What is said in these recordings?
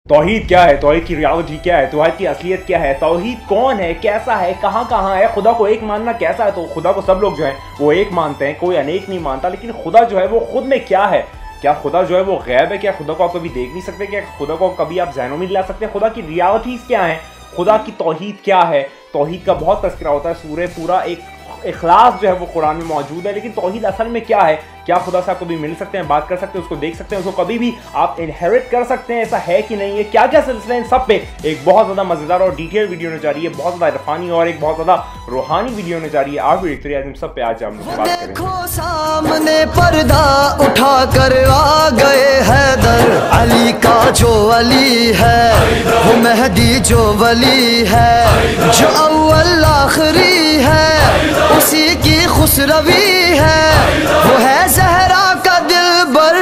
तौहीद क्या है, तौहीद की रियलिटी क्या है, तौहीद की असलियत क्या है, तौहीद कौन है, कैसा है, कहाँ कहाँ है, खुदा को एक मानना कैसा है। तो खुदा को सब लोग जो है वो एक मानते हैं, कोई अनेक नहीं मानता, लेकिन खुदा जो है वो खुद में क्या है। क्या खुदा जो है वो गैब है? क्या खुदा को आप कभी देख नहीं सकते? क्या खुदा को कभी आप ज़हनों में नहीं ला सकते? खुदा की रियलिटीज़ क्या है, खुदा की तौहीद क्या है। तौहीद का बहुत तज़किरा होता है, सूरे पूरा एक इखलास जो है वो कुरान में मौजूद है, लेकिन तौहीद असल में क्या है? क्या खुदा से आप कभी मिल सकते हैं, बात कर सकते हैं, उसको देख सकते हैं, उसको कभी भी आप इनहेरिट कर सकते हैं, ऐसा है कि नहीं है? क्या क्या सिलसिला है, इन सब पे एक बहुत ज़्यादा मज़ेदार और डिटेल वीडियो होने जा रही है, बहुत ज़्यादा इरफानी और एक बहुत ज़्यादा रूहानी वीडियो होने जा रही है। आप भी देखते रहिए, सब पे आज हम लोग बात करेंगे। सामने पर्दा उठा कर आ गए हैदर, अली का जो अली है वो मेहदी जो वली है, जो अव्वल आखिरी है उसी की खुसरवी है, वो है ज़हरा का दिलबर।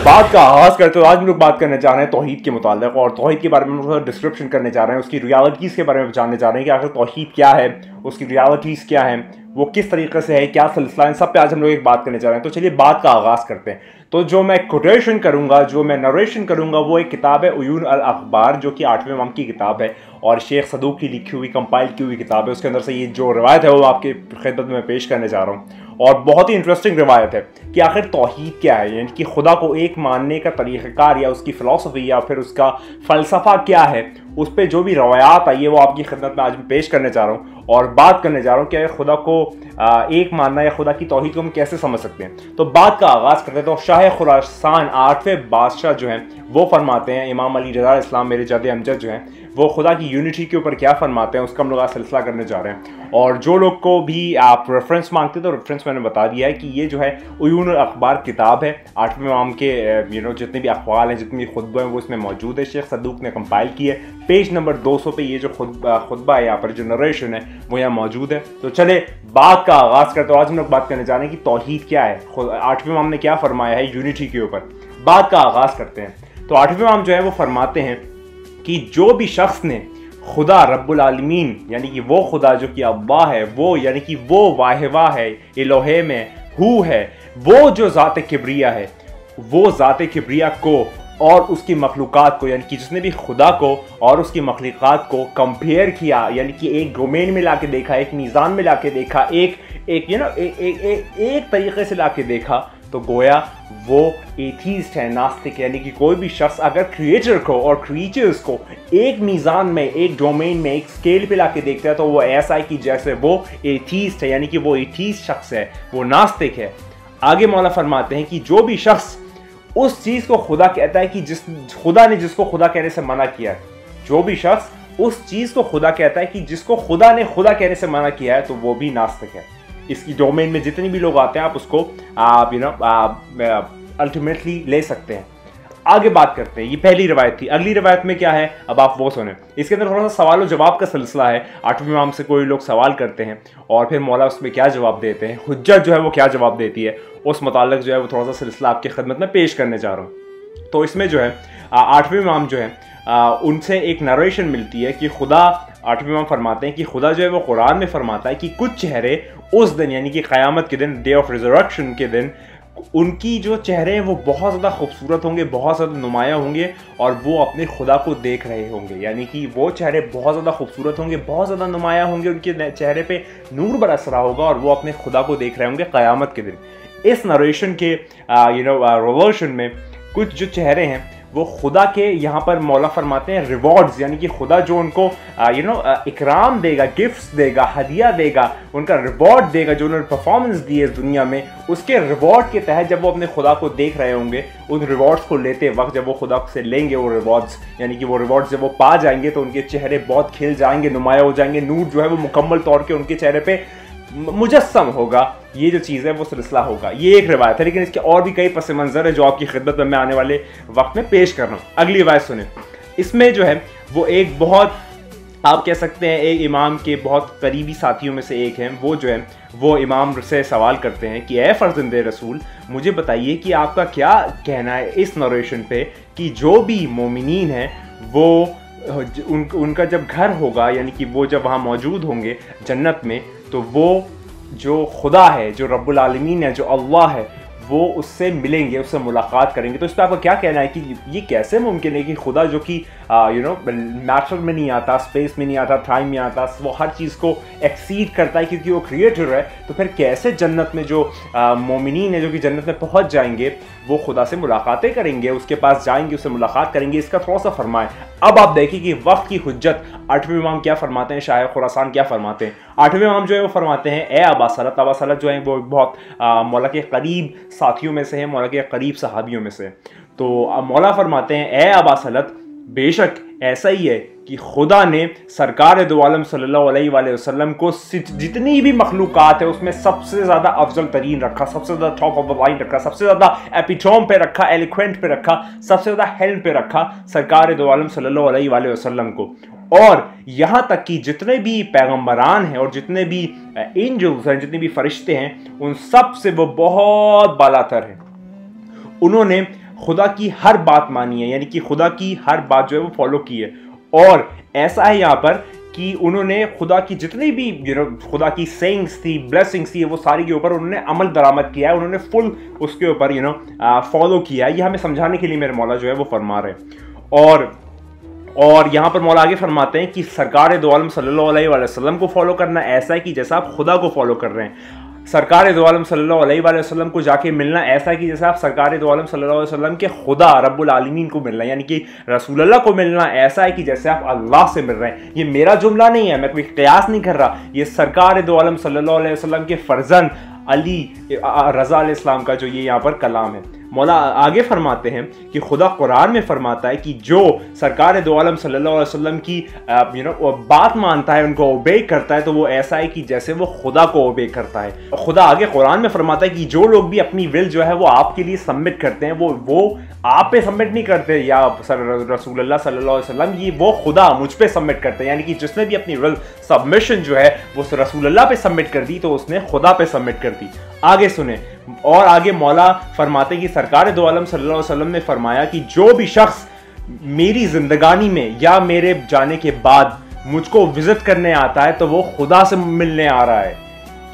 बात का आगाज करते हो, आज हम लोग बात करने जा रहे हैं तौहीद के मुताल्लिक़, और तौहीद के बारे में थोड़ा डिस्क्रिप्शन करने जा रहे हैं, उसकी रियलिटीज़ के बारे में जानने जा रहे हैं कि आखिर तौहीद क्या है, उसकी रियलिटीज़ क्या है, वो किस तरीके से है, क्या सिलसिला है, सब पे आज हम लोग एक बात करने जा रहे हैं। तो चलिए बात का आगाज़ करते हैं। तो जो मैं कोटेशन करूंगा, जो मैं नरेशन करूंगा, वो एक किताब है उयून अल अखबार, जो कि 8वें इमाम की किताब है और शेख सदूक की लिखी हुई कंपाइल की हुई किताब है। उसके अंदर से ये जो रवायत है वो आपके खिदमत में पेश करने जा रहा हूँ, और बहुत ही इंटरेस्टिंग रवायत है कि आखिर तौहीद क्या है, यानी कि खुदा को एक मानने का तरीक़ाकार या उसकी फ़िलासफ़ी या फिर उसका फ़लसफ़ा क्या है। उस पर जो भी रवायात आई है वो आपकी खिदमत में आज मैं पेश करने जा रहा हूँ और बात करने जा रहा हूँ कि खुदा को एक मानना या खुदा की तौहीद को हम कैसे समझ सकते हैं। तो बात का आगाज़ करते हैं। तो शाह खुरासान 8वें बादशाह जो हैं वो फरमाते हैं, इमाम अली रज़ा इस्लाम मेरे जादे अमजद जो हैं वो खुदा की यूनिटी के ऊपर क्या फरमाते हैं, उसका हम लोग आज सिलसिला करने जा रहे हैं। और जो लोग को भी आप रेफरेंस मांगते हैं तो रेफरेंस मैंने बता दिया है कि ये जो है उयून अल अखबार किताब है, 8वें इमाम के जितने भी अक़वाल हैं, जितनी खुतबे हैं वो इसमें मौजूद है। शेख सदूक ने कंपाइल की है, पेज नंबर 200 पे ये जो खुतबा है, यहाँ पर जो नरेशन है वो यहाँ मौजूद है। तो चले बात का आगाज़ करते हो। आज हम लोग बात करने जा रहे हैं कि तौहीद क्या है, 8वें इमाम ने क्या फरमाया है यूनिटी के ऊपर। बात का आगाज़ करते हैं। तो 8वें इमाम जो है वो फरमाते हैं कि जो भी शख्स ने खुदा रब्बुल आलमीन यानी कि वो खुदा जो कि अल्लाह है, वो यानी कि वो वाहिवा है, इलोहे में हु है, वो जो ज़ात किब्रिया है, वो ज़ात किब्रिया को और उसकी मखलूक़ात को, यानी कि जिसने भी खुदा को और उसकी मखलूक़ात को कंपेयर किया, यानी कि एक डोमेन में लाके देखा, एक मीज़ान में लाके देखा, एक तरीक़े से लाके देखा, तो गोया वो एथीस्ट है, नास्तिक। यानी कि कोई भी शख्स अगर क्रिएटर को और क्रिएचर्स को एक मीज़ान में, एक डोमेन में, एक स्केल पे लाके देखता है तो वो ऐसा है कि जैसे वो एथीस्ट है, यानी कि वो एथीस्ट शख्स है, वो नास्तिक है। आगे मौला फरमाते हैं कि जो भी शख्स उस चीज़ को खुदा कहता है कि जिस खुदा ने जिसको खुदा कहने से मना किया है, जो भी शख्स उस चीज़ को खुदा कहता है कि जिसको खुदा ने खुदा कहने से मना किया है, तो वो भी नास्तिक है। इसकी डोमेन में जितने भी लोग आते हैं आप उसको अल्टीमेटली ले सकते हैं। आगे बात करते हैं, ये पहली रवायत थी। अगली रवायत में क्या है अब आप वो सुने। इसके अंदर थोड़ा सा सवाल और जवाब का सिलसिला है। 8वें इमाम से कोई लोग सवाल करते हैं और फिर मौला उसमें क्या जवाब देते हैं, हुज्जत जो है वो क्या जवाब देती है, उस मुताल्लिक़ जो है वो थोड़ा सा सिलसिला आपकी खिदमत में पेश करने जा रहा हूँ। तो इसमें जो है 8वें इमाम जो है उनसे एक नरेशन मिलती है कि खुदा, 8वें इमाम फरमाते हैं कि खुदा जो है वो कुरान में फरमाता है कि कुछ चेहरे उस दिन यानी कि क़यामत के दिन, डे ऑफ रिजरेक्शन के दिन, उनकी जो चेहरे हैं वो बहुत ज़्यादा खूबसूरत होंगे, बहुत ज़्यादा नुमाया होंगे और वो अपने खुदा को देख रहे होंगे। यानी कि वो चेहरे बहुत ज़्यादा खूबसूरत होंगे, बहुत ज़्यादा नुमाया होंगे, उनके चेहरे पे नूर बरस रहा होगा और वो अपने खुदा को देख रहे होंगे क़यामत के दिन। इस नरेशन के रिवर्शन में कुछ जो चेहरे हैं वो खुदा के, यहाँ पर मौला फरमाते हैं रिवॉर्ड्स, यानी कि खुदा जो उनको इकराम देगा, गिफ्ट्स देगा, हदिया देगा, उनका रिवॉर्ड देगा, जो उन्होंने परफॉर्मेंस दी है इस दुनिया में, उसके रिवॉर्ड के तहत जब वो अपने खुदा को देख रहे होंगे, उन रिवॉर्ड्स को लेते वक्त जब वो खुदा से लेंगे वो रिवॉर्ड्स, यानी कि वो रिवॉर्ड्स जब वो पा जाएंगे तो उनके चेहरे बहुत खिल जाएंगे, नुमाया हो जाएंगे, नूर जो है वो मुकम्मल तौर के उनके चेहरे पे मुजस्सम होगा। ये जो चीज़ है वो सिलसिला होगा। ये एक रिवायत है, लेकिन इसके और भी कई पस मंज़र है जो आपकी खिदमत में मैं आने वाले वक्त में पेश कर रहा हूँ। अगली रिवायत सुने। इसमें जो है वो एक बहुत, आप कह सकते हैं एक इमाम के बहुत करीबी साथियों में से एक हैं। वो जो है वो इमाम से सवाल करते हैं कि ए फ़र्ज़ंदे रसूल, मुझे बताइए कि आपका क्या कहना है इस नरेशन पे कि जो भी मोमिनीन हैं वो उनका जब घर होगा, यानी कि वो जब वहाँ मौजूद होंगे जन्नत में, तो वो जो खुदा है, जो रब्बुल आलमीन है, जो अल्लाह है, वो उससे मिलेंगे, उससे मुलाकात करेंगे। तो इस पर आपका क्या कहना है कि ये कैसे मुमकिन है कि खुदा जो कि मैटर में नहीं आता, स्पेस में नहीं आता, टाइम में आता, वो हर चीज़ को एक्सीड करता है क्योंकि वो क्रिएटर है, तो फिर कैसे जन्नत में जो मोमिनीन है जो कि जन्नत में पहुंच जाएंगे वो खुदा से मुलाकातें करेंगे, उसके पास जाएंगे, उससे मुलाकात करेंगे? इसका थोड़ा सा फरमाएं। अब आप देखिए कि वक्त की हुज्जत 8वें इमाम क्या फरमाते हैं, शाह खुरासान क्या फरमाते हैं। 8वें इमाम जो है वो फरमाते हैं, ए अबा सलत, अबा सलत जो है वो बहुत मौला के करीब साथियों में से है, मौला के करीब सहाबियों में से। तो मौला फरमाते हैं, ए अबा सलत, बेशक ऐसा ही है कि खुदा ने सरकार दो आलम सल्लल्लाहु अलैहि वसल्लम को जितनी भी मखलूक़ात है उसमें सबसे ज़्यादा अफजल तरीन रखा, सबसे ज़्यादा टॉप ऑफ द लाइन रखा, सबसे ज़्यादा एपिटोम पे रखा, एलिक्वेंट पे रखा, सबसे ज़्यादा हेल्म पे रखा सरकार दो आलम सल्लल्लाहु अलैहि वसल्लम को। और यहाँ तक कि जितने भी पैगम्बरान हैं और जितने भी एंजल्स हैं, जितने भी फरिश्ते हैं, उन सब से वो बहुत बालातर हैं। उन्होंने खुदा की हर बात मानी है, यानी कि खुदा की हर बात जो है वो फॉलो की है। और ऐसा है यहाँ पर कि उन्होंने खुदा की जितनी भी खुदा की सेइंग्स थी, ब्लेसिंग्स थी, वो सारी के ऊपर उन्होंने अमल दरामद किया है, उन्होंने फुल उसके ऊपर फॉलो किया है। ये हमें समझाने के लिए मेरे मौला जो है वो फरमा रहे हैं। और यहाँ पर मौला आगे फरमाते हैं कि सरकार दो आलम सल्लल्लाहु अलैहि वसल्लम को फॉलो करना ऐसा है कि जैसा आप खुदा को फॉलो कर रहे हैं। सरकार दो आलम सल्लल्लाहु अलैहि वसल्लम को जाके मिलना ऐसा है कि जैसे आप सरकार दो आलम सल्लल्लाहु अलैहि वसल्लम के खुदा रब्बुल आलमीन को मिलना, यानी कि रसूलुल्लाह को मिलना ऐसा है कि जैसे आप अल्लाह से मिल रहे हैं। ये मेरा जुमला नहीं है, मैं कोई कयास नहीं कर रहा, ये सरकार दो आलम सल्लल्लाहु अलैहि वसल्लम के फर्जंद अली रज़ा अलैहिस्सलाम का जो ये यहाँ पर कलाम है। मौला आगे फरमाते हैं कि खुदा कुरान में फरमाता है कि जो सरकार दो आलम सल्लल्लाहु अलैहि वसल्लम की बात मानता है, उनको ओबे करता है, तो वो ऐसा है कि जैसे वो खुदा को ओबे करता है। खुदा आगे कुरान में फरमाता है कि जो लोग भी अपनी विल जो है वो आपके लिए सबमिट करते हैं, वो आप पे सबमिट नहीं करते या रसूलुल्लाह सल्लल्लाहु अलैहि वसल्लम, ये वो खुदा मुझ पे सबमिट करते हैं। यानी कि जिसने भी अपनी विल सबमिशन जो है वो रसूलुल्लाह पे सबमिट कर दी तो उसने खुदा पे सबमिट कर दी। आगे सुने, और आगे मौला फरमाते कि सरकार दो आलम सल्लल्लाहु अलैहि वसल्लम ने फरमाया कि जो भी शख्स मेरी जिंदगानी में या मेरे जाने के बाद मुझको विजिट करने आता है तो वो खुदा से मिलने आ रहा है।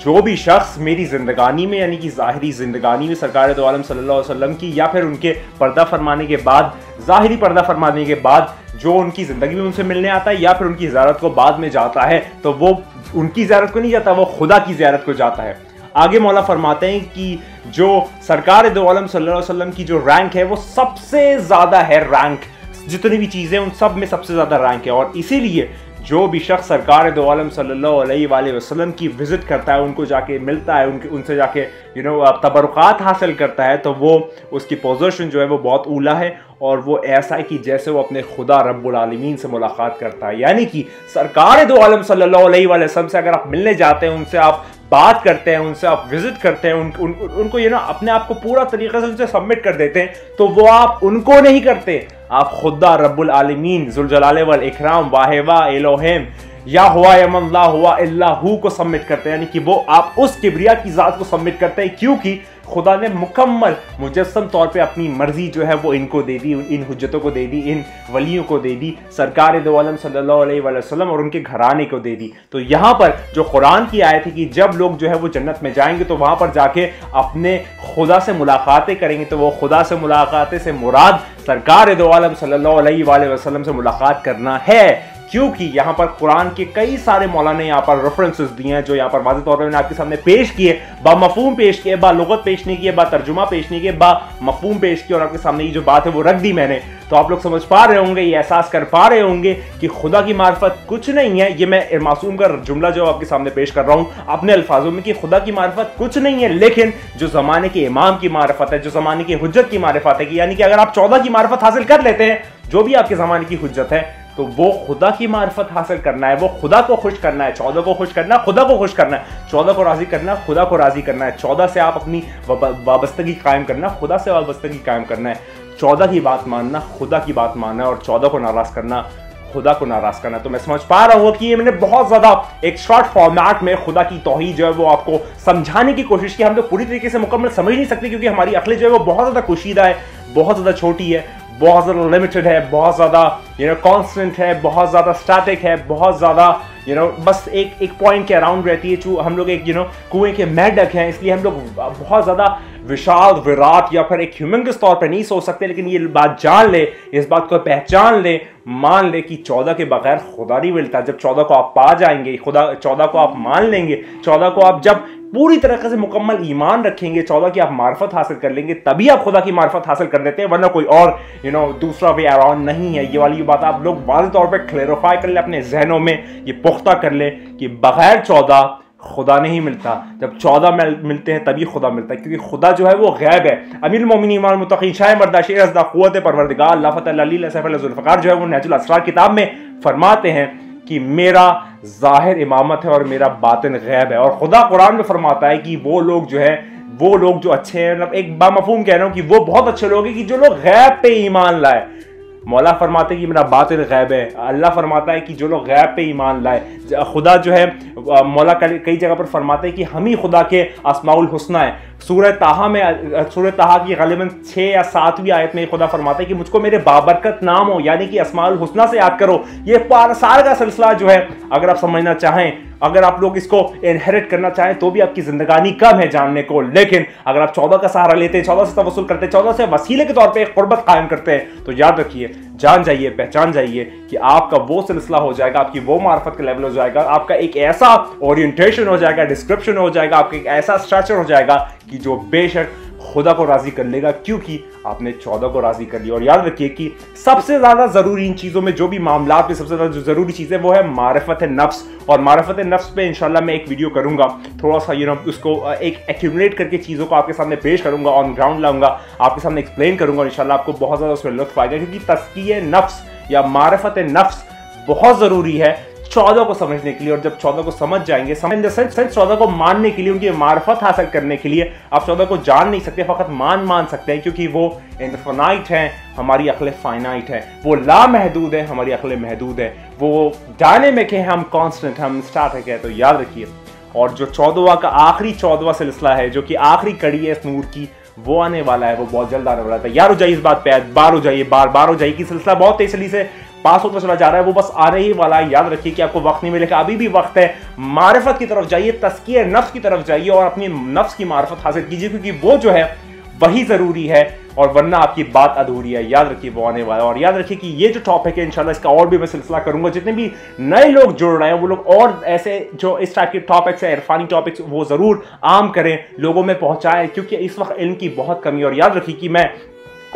जो भी शख्स मेरी जिंदगानी में, यानी कि ज़ाहिरी जिंदगानी में सरकार दो आलम सल्लल्लाहु अलैहि वसल्लम की, या फिर उनके पर्दा फरमाने के बाद, ज़ाहिरी पर्दा फरमाने के बाद जो उनकी ज़िंदगी में उनसे मिलने आता है, या फिर उनकी ज़ियारत को बाद में जाता है, तो वो उनकी ज़ियारत को नहीं जाता, वो खुदा की ज़ियारत को जाता है। आगे मौला फरमाते हैं कि जो सरकार दो आलम सल्लल्लाहु अलैहि वसल्लम की जो रैंक है वो सबसे ज़्यादा है, रैंक जितनी भी चीज़ें उन सब में सबसे ज़्यादा रैंक है। और इसीलिए जो भी शख्स सरकार दो आलम सल्लल्लाहु अलैहि वसल्लम की विजिट करता है, उनको जाके मिलता है, उनसे जाके तबरुकात हासिल करता है, तो वो उसकी पोजीशन जो है वो बहुत ऊला है। और वो ऐसा है कि जैसे वो अपने खुदा रब्बुल आलमीन से मुलाकात करता है। यानी कि सरकार दो आलम सल्लल्लाहु अलैहि वसल्लम से अगर आप मिलने जाते हैं, उनसे आप बात करते हैं, उनसे आप विजिट करते हैं, उनको अपने आप को पूरा तरीके से उनसे सबमिट कर देते हैं, तो वो आप उनको नहीं करते, आप खुदा रब्बुल आलमीन जुल जलाल वल इकराम वाहिवा एलोहिम या हुआ यमन ला हुआ इल्लाहु को सबमिट करते हैं। यानी कि वो आप उस किबरिया की ज़ात को सबमिट करते हैं, क्योंकि खुदा ने मुकम्मल मुजस्सम तौर पे अपनी मर्जी जो है वो इनको दे दी, इन हुज्जतों को दे दी, इन वलियों को दे दी, सरकार दो आलम सल्लल्लाहु अलैहि वसल्लम और उनके घराने को दे दी। तो यहाँ पर जो कुरान की आयत है कि जब लोग जो है वो जन्नत में जाएंगे तो वहाँ पर जाके अपने खुदा से मुलाकातें करेंगे, तो वो खुदा से मुलाकातें से मुराद सरकार दो आलम सल्लल्लाहु अलैहि वसल्लम से मुलाकात करना है। क्योंकि यहाँ पर कुरान के कई सारे मौला ने यहाँ पर रेफरेंसेस दिए हैं, जो यहाँ पर वाज़ेह तौर पर मैंने आपके सामने पेश किए, बा मफहूम पेश किए, बा लुगत पेश नहीं किए, बा तर्जुमा पेश नहीं किए, बा मफहूम पेश किए, और आपके सामने ये जो बात है वो रख दी मैंने। तो आप लोग समझ पा रहे होंगे, ये एहसास कर पा रहे होंगे कि खुदा की मार्फत कुछ नहीं है। ये मैं मासूम का जुमला जो आपके सामने पेश कर रहा हूँ अपने अल्फाजों में कि खुदा की मार्फत कुछ नहीं है, लेकिन जो ज़माने के इमाम की मार्फत है, जो ज़माने की हुज्जत की मार्फत है, यानी कि अगर आप 14 की मार्फत हासिल कर लेते हैं, जो भी आपके ज़माने की हुज्जत है, तो वो खुदा की मार्फत हासिल करना है, वो खुदा को खुश करना है। 14 को खुश करना, खुदा को खुश करना है, 14 को राजी करना, खुदा को राजी करना है। 14 से आप अपनी वाबस्तगी कायम करना, खुदा से वाबस्तगी कायम करना है। 14 की बात मानना, खुदा की बात मानना, और 14 को नाराज करना, खुदा को नाराज करना। तो मैं समझ पा रहा हूँ कि ये मैंने बहुत ज़्यादा एक शॉर्ट फॉर्मेट में खुदा की तौहीद जो है वो आपको समझाने की कोशिश की। हम तो पूरी तरीके से मुकम्मल समझ नहीं सकते, क्योंकि हमारी अक्ल जो है वो बहुत ज़्यादा कुशीदा है, बहुत ज़्यादा छोटी है, बहुत ज़्यादा लिमिटेड है, बहुत ज़्यादा कांस्टेंट है, बहुत ज़्यादा स्टैटिक है, बहुत ज़्यादा बस एक पॉइंट के अराउंड रहती है। हम लोग एक कुएं के मेंढक हैं, इसलिए हम लोग बहुत ज़्यादा विशाल विराट या फिर एक ह्यूमंगस तौर पर नहीं सोच सकते, लेकिन ये बात जान ले, इस बात को पहचान ले, मान ले कि 14 के बगैर खुदा नहीं मिलता। जब 14 को आप पा जाएंगे, खुदा 14 को आप मान लेंगे, 14 को आप जब पूरी तरीके से मुकम्मल ईमान रखेंगे, 14 की आप मार्फत हासिल कर लेंगे, तभी आप खुदा की मार्फत हासिल कर लेते हैं, वरना कोई और दूसरा वे अराउंड नहीं है। ये वाली बात आप लोग वाज़ेह तौर पर क्लैरिफाई कर ले, अपने जहनों में ये पुख्ता कर ले कि बगैर 14 खुदा नहीं मिलता। जब 14 मिलते हैं तभी खुदा मिलता है, क्योंकि खुदा जो है वो गैब है। अमीरुल मोमिनीन इमामुल मुत्तकीन शाह मर्दा शेर अज़दा क़ुव्वत परवरदिगार अल्लाह फ़तह अली सैफ़ुल ज़ुल्फ़िकार जो है वो नहजुल असरार किताब में फरमाते हैं कि मेरा ज़ाहिर इमामत है और मेरा बातिन गैब है। और खुदा कुरान में फरमाता है कि वो लोग जो अच्छे हैं, मतलब एक बामफ़हूम कह रहा हूँ कि वो बहुत अच्छे लोग हैं कि जो लोग गैब पे ईमान लाए। मौला फरमाते हैं कि मेरा बातिन गैब है, अल्लाह फरमाता है कि जो लोग गैब पे ईमान लाए। खुदा जो है मौला कई जगह पर फरमाते हैं कि हम ही खुदा के अस्माउल हुस्ना है। सूरह ताहा की ग़ालिबन 6 या 7वीं आयत में खुदा फरमाता है कि मुझको मेरे बाबरकत नाम हो, यानी कि अस्माउल हुस्ना से याद करो। ये सारा का सिलसिला जो है, अगर आप समझना चाहें, अगर आप लोग इसको इनहेरिट करना चाहें तो भी आपकी जिंदगानी कम है जानने को, लेकिन अगर आप 14 का सहारा लेते हैं, 14 से तवस्सुल करते हैं, 14 से वसीले के तौर पे एक कुर्बत कायम करते हैं, तो याद रखिए, जान जाइए, पहचान जाइए कि आपका वो सिलसिला हो जाएगा, आपकी वो मार्फत का लेवल हो जाएगा, आपका एक ऐसा ओरिएंटेशन हो जाएगा, डिस्क्रिप्शन हो जाएगा, आपका एक ऐसा स्ट्रक्चर हो जाएगा कि जो बेशक खुदा को राजी कर लेगा, क्योंकि आपने 14 को राजी कर लिया। और याद रखिए कि सबसे ज्यादा जरूरी इन चीजों में, जो भी मामलात में सबसे ज्यादा जो जरूरी चीज है वो है मारिफत नफ्स। और मारिफत नफ्स पे इंशाल्लाह मैं एक वीडियो करूंगा, थोड़ा सा उसको एक एक्यूमुलेट करके चीजों को आपके सामने पेश करूंगा, ऑन ग्राउंड लाऊंगा, आपके सामने एक्सप्लेन करूंगा, इंशाल्लाह आपको बहुत ज्यादा उसमें लुत्फ आएगा, क्योंकि तज़किये नफ्स या मारिफत नफ्स बहुत जरूरी है 14 को समझने के लिए। और जब 14 को समझ जाएंगे, 14 को मानने के लिए, उनकी मार्फत हासिल करने के लिए, आप 14 को जान नहीं सकते, फकत मान सकते हैं, क्योंकि वो इनफिनाइट हैं, हमारी अक्ल फाइनाइट है। वो लामहदूद है, हमारी अक्ल महदूद है। वो डायनेमिक है, हम कांस्टेंट, हम स्टैटिक है। तो याद रखिए। और जो 14वां का आखिरी 14वां सिलसिला है, जो कि आखिरी कड़ी है इस नूर की, वो आने वाला है, वो बहुत जल्द आने वाला है। तैयार हो जाइए इस बात पे, बार हो जाइए, बार हो जाइए कि सिलसिला बहुत तेजी से पास होता चला जा रहा है, वो बस आने ही वाला है। याद रखिए कि आपको वक्त नहीं मिलेगा, अभी भी वक्त है। मारिफत की तरफ जाइए, तज़किये नफ्स की तरफ जाइए और अपनी नफ्स की मारिफत हासिल कीजिए, क्योंकि वो जो है वही जरूरी है, और वरना आपकी बात अधूरी है। याद रखिए वो आने वाला है। और याद रखिए कि ये जो टॉपिक है, इंशाल्लाह इसका और भी मैं सिलसिला करूंगा। जितने भी नए लोग जुड़ रहे हैं वो लोग और ऐसे जो इस टाइप के टॉपिक्स है, इरफानी टॉपिक्स, वो जरूर आम करें, लोगों में पहुंचाएं, क्योंकि इस वक्त इल्म की बहुत कमी है। और याद रखिए कि मैं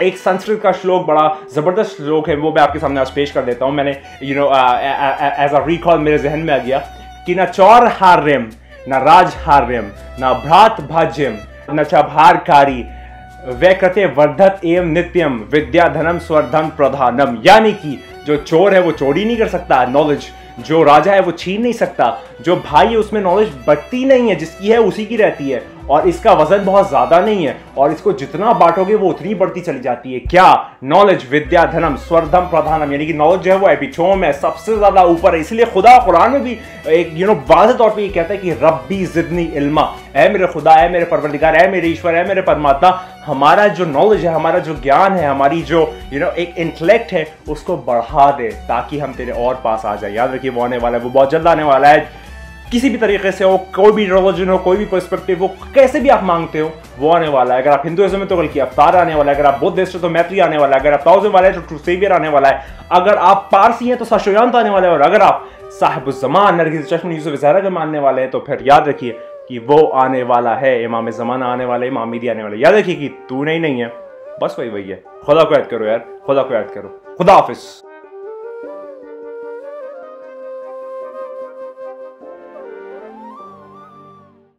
एक संस्कृत का श्लोक, बड़ा जबरदस्त श्लोक है, वो मैं आपके सामने आज पेश कर देता हूं। मैंने एज अ रिकॉल मेरे जहन में आ गया कि ना चौर हार्यम, ना राज हार्यम, ना भ्रात भाज्यम, न छभारकारी, वे कृते वर्धत एवं नित्यम, विद्या धनम स्वर्धन प्रधानम। यानी कि जो चोर है वो चोरी नहीं कर सकता नॉलेज, जो राजा है वो छीन नहीं सकता, जो भाई है उसमें नॉलेज बढ़ती नहीं है, जिसकी है उसी की रहती है, और इसका वजन बहुत ज्यादा नहीं है, और इसको जितना बांटोगे वो उतनी बढ़ती चली जाती है। क्या? नॉलेज, विद्या धनम स्वर्धम प्रधानम, यानी कि नॉलेज जो है वो एपिचोम है, सबसे ज्यादा ऊपर है। इसलिए खुदा कुरान में भी एक वाज़ेह तौर पे ये कहता है कि रब्बी ज़िदनी इल्मा, ऐ मेरे खुदा, ऐ मेरे परवरदिगार, ऐ मेरे ईश्वर, ऐ मेरे परमात्मा, हमारा जो नॉलेज है, हमारा जो ज्ञान है, हमारी जो एक इंटेलेक्ट है, उसको बढ़ा दे, ताकि हम तेरे और पास आ जाए। याद रखिए वो आने वाला है, वो बहुत जल्द आने वाला है। किसी भी तरीके से हो, कोई भी रिलीजन हो, कोई भी पर्सपेक्टिव हो, कैसे भी आप मांगते हो, वो आने वाला है। अगर आप हिंदुइज्म में तो बल्कि अवतार आने वाला है, अगर आप बुद्धिस्ट हो तो मैत्री आने वाला है, अगर आप ताओइज्म वाले हैं तो ट्रू सेवियर आने वाला है, अगर आप पारसी हैं तो शाशोयांत आने वाला है, और अगर आप साहिबुज़्ज़मान नरगिस चश्म यूसुफ ज़हरा के मानने वाले हैं तो फिर याद रखिए कि वो आने वाला है, इमाम ज़माना आने वाला है, इमाम मेहदी आने वाला है। याद रखिए कि तू नहीं है, बस वही है। खुदा को याद करो यार, खुदा को याद करो। खुदा हाफिज़।